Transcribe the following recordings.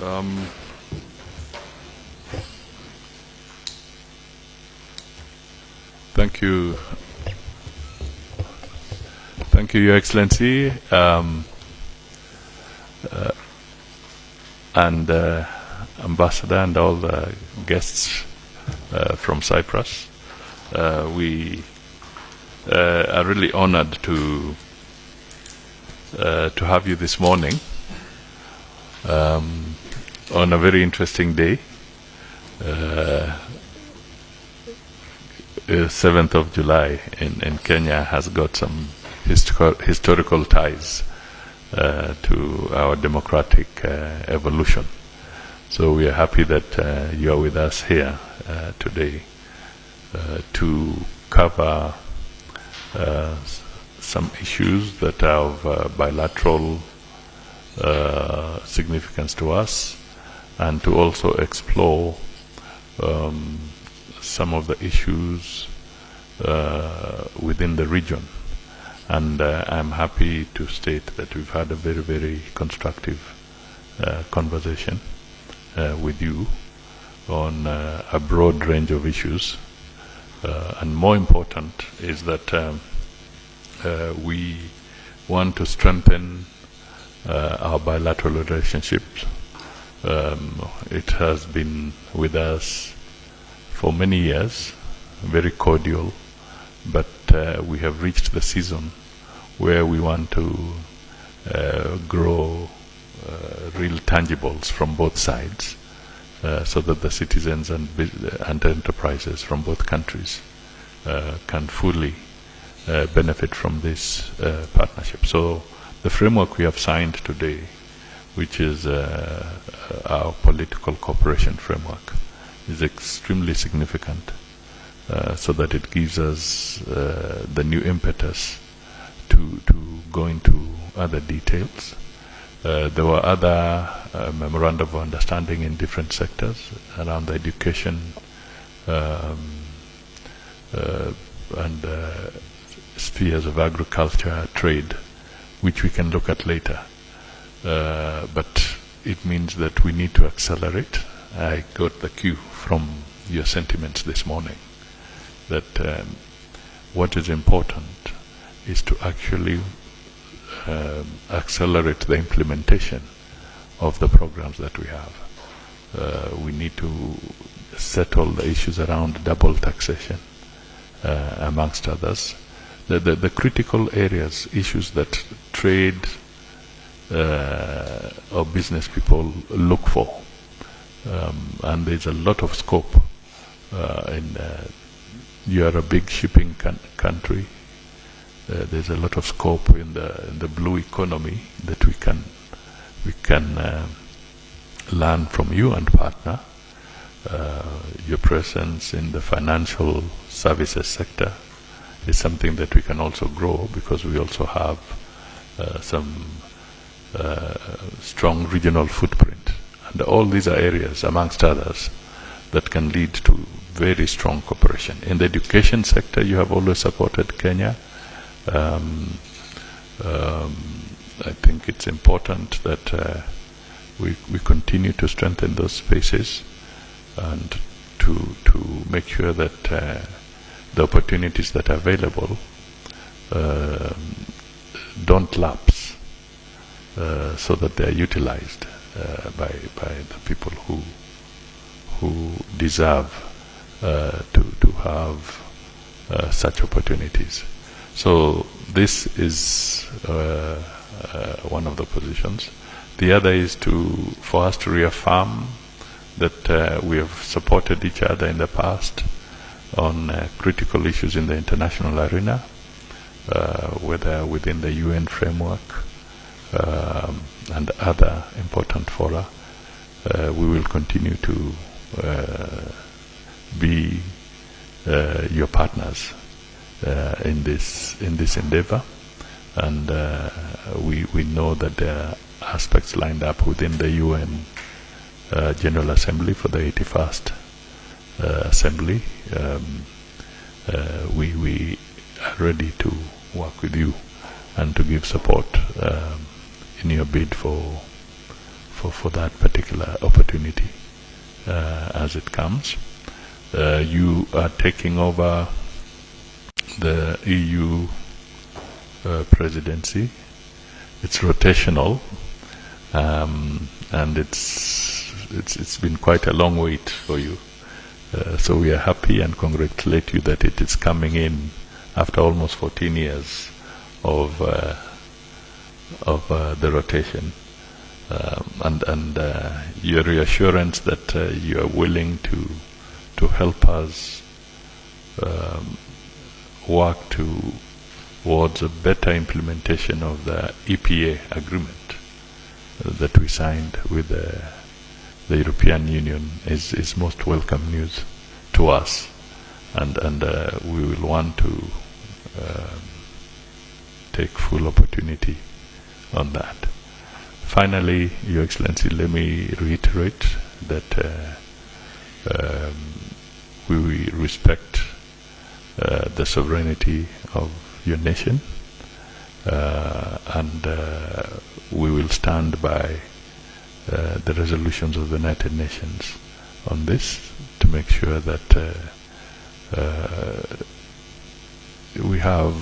Um, Thank you. Thank you, Your Excellency, and Ambassador and all the guests from Cyprus. We are really honored to have you this morning on a very interesting day. 7th of July in Kenya has got some historical ties to our democratic evolution. So we are happy that you are with us here today to cover some issues that are of bilateral significance to us, and to also explore some of the issues within the region. And I'm happy to state that we've had a very, very constructive conversation with you on a broad range of issues. And more important is that we want to strengthen our bilateral relationships. It has been with us for many years, very cordial, but we have reached the season where we want to grow real tangibles from both sides, so that the citizens and enterprises from both countries can fully benefit from this partnership. So the framework we have signed today, which is our political cooperation framework, is extremely significant, so that it gives us the new impetus to go into other details. There were other memorandum of understanding in different sectors around the education and spheres of agriculture, trade, which we can look at later. But it means that we need to accelerate. I got the cue from your sentiments this morning that what is important is to actually accelerate the implementation of the programs that we have. We need to settle the issues around double taxation, amongst others. The critical areas, issues that trade or business people look for. And there's a lot of scope you are a big shipping country. There's a lot of scope in the blue economy that we can learn from you and partner. Your presence in the financial services sector is something that we can also grow, because we also have some strong regional footprint. And all these are areas, amongst others, that can lead to very strong cooperation. In the education sector, you have always supported Kenya. I think it's important that we continue to strengthen those spaces and to make sure that the opportunities that are available don't lapse, so that they are utilized by the people who deserve to have such opportunities. So this is one of the positions. The other is for us to reaffirm that we have supported each other in the past on critical issues in the international arena, whether within the UN framework and other important fora. We will continue to be your partners in this endeavor, and we know that there are aspects lined up within the UN General Assembly for the 81st Assembly. We are ready to work with you and to give support in your bid for for that particular opportunity as it comes. You are taking over the EU presidency. It's rotational, and it's been quite a long wait for you. So we are happy and congratulate you that it is coming in after almost 14 years of the rotation, and your reassurance that you are willing to help us work towards a better implementation of the EPA agreement that we signed with the European Union is most welcome news to us, and we will want to take full opportunity on that. Finally, Your Excellency, let me reiterate that we respect the sovereignty of your nation, and we will stand by the resolutions of the United Nations on this to make sure that we have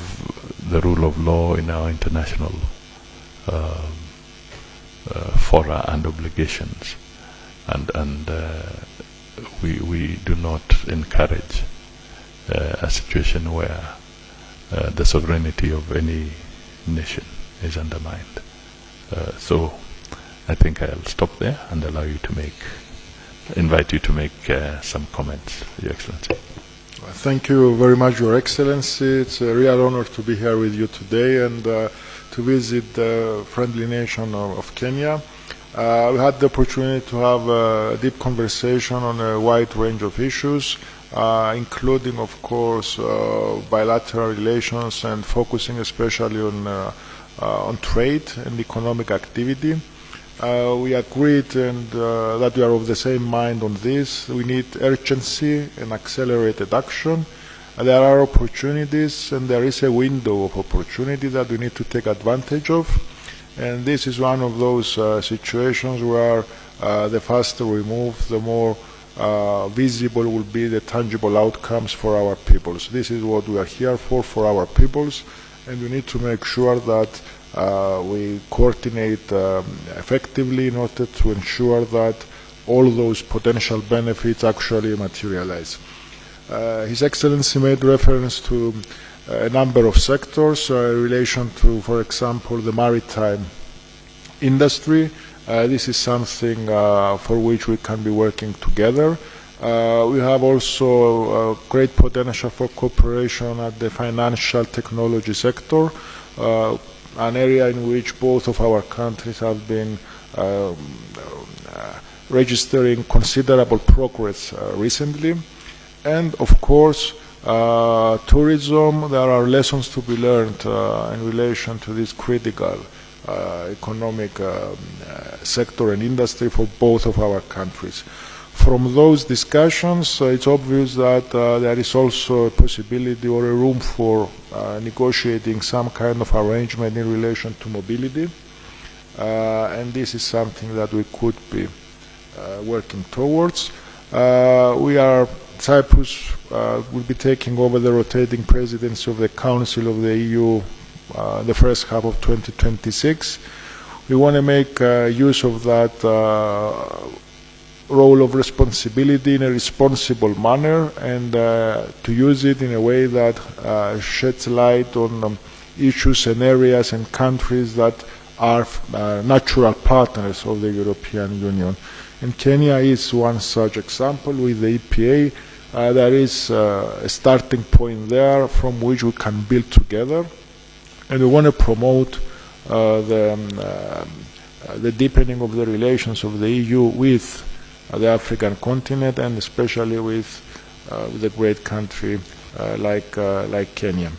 the rule of law in our international fora and obligations, and we do not encourage a situation where the sovereignty of any nation is undermined. So I think I'll stop there and invite you to make some comments, Your Excellency. Thank you very much, Your Excellency. It's a real honor to be here with you today and to visit the friendly nation of Kenya. We had the opportunity to have a deep conversation on a wide range of issues, including, of course, bilateral relations and focusing especially on trade and economic activity. We agreed that we are of the same mind on this. We need urgency and accelerated action. There are opportunities, and there is a window of opportunity that we need to take advantage of. And this is one of those situations where the faster we move, the more visible will be the tangible outcomes for our peoples. This is what we are here for our peoples, and we need to make sure that we coordinate effectively in order to ensure that all those potential benefits actually materialize. His Excellency made reference to a number of sectors in relation to, for example, the maritime industry. This is something for which we can be working together. We have also great potential for cooperation at the financial technology sector, an area in which both of our countries have been registering considerable progress recently. And of course, tourism, there are lessons to be learned in relation to this critical economic sector and industry for both of our countries. From those discussions, it's obvious that there is also a possibility or a room for negotiating some kind of arrangement in relation to mobility, and this is something that we could be working towards. Cyprus will be taking over the rotating presidency of the Council of the EU the first half of 2026. We want to make use of that role of responsibility in a responsible manner, and to use it in a way that sheds light on issues and areas and countries that are natural partners of the European Union. And Kenya is one such example with the EPA. There is a starting point there from which we can build together, and we want to promote the deepening of the relations of the EU with the African continent, and especially with a great country like Kenya.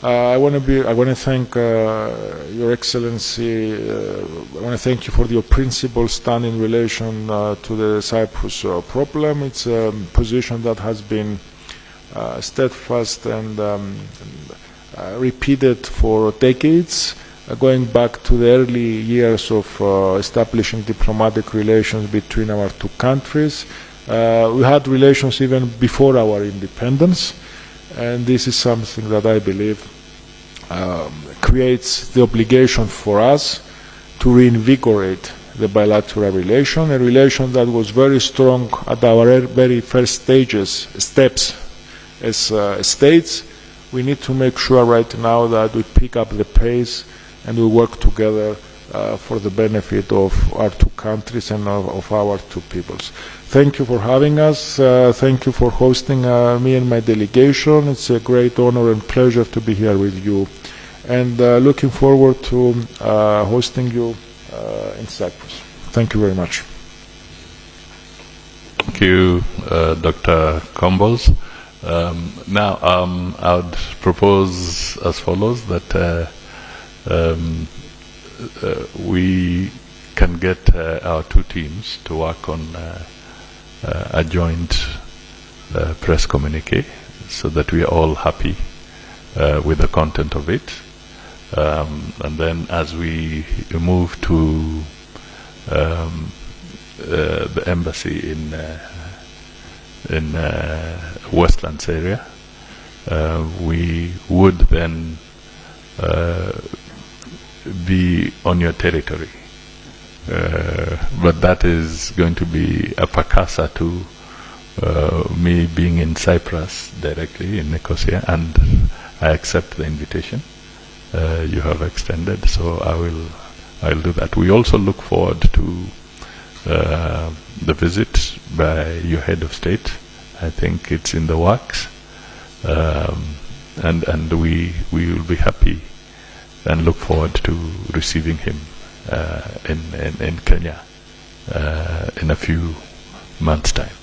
I want to thank Your Excellency. I want to thank you for your principled stand in relation to the Cyprus problem. It's a position that has been steadfast and repeated for decades. going back to the early years of establishing diplomatic relations between our two countries. We had relations even before our independence, and this is something that I believe creates the obligation for us to reinvigorate the bilateral relation, a relation that was very strong at our very first steps as states. We need to make sure right now that we pick up the pace and we work together for the benefit of our two countries and of our two peoples. Thank you for having us. Thank you for hosting me and my delegation. It's a great honor and pleasure to be here with you. And looking forward to hosting you in Cyprus. Thank you very much. Thank you, Dr. Kombols. Now, I would propose as follows that we can get our two teams to work on a joint press communique so that we are all happy with the content of it. And then as we move to the embassy in Westlands area, we would then be on your territory. But that is going to be a pakasa to me being in Cyprus directly in Nicosia, and I accept the invitation you have extended, so I'll do that. We also look forward to the visit by your head of state. I think it's in the works, and we will be happy and look forward to receiving him in Kenya in a few months' time.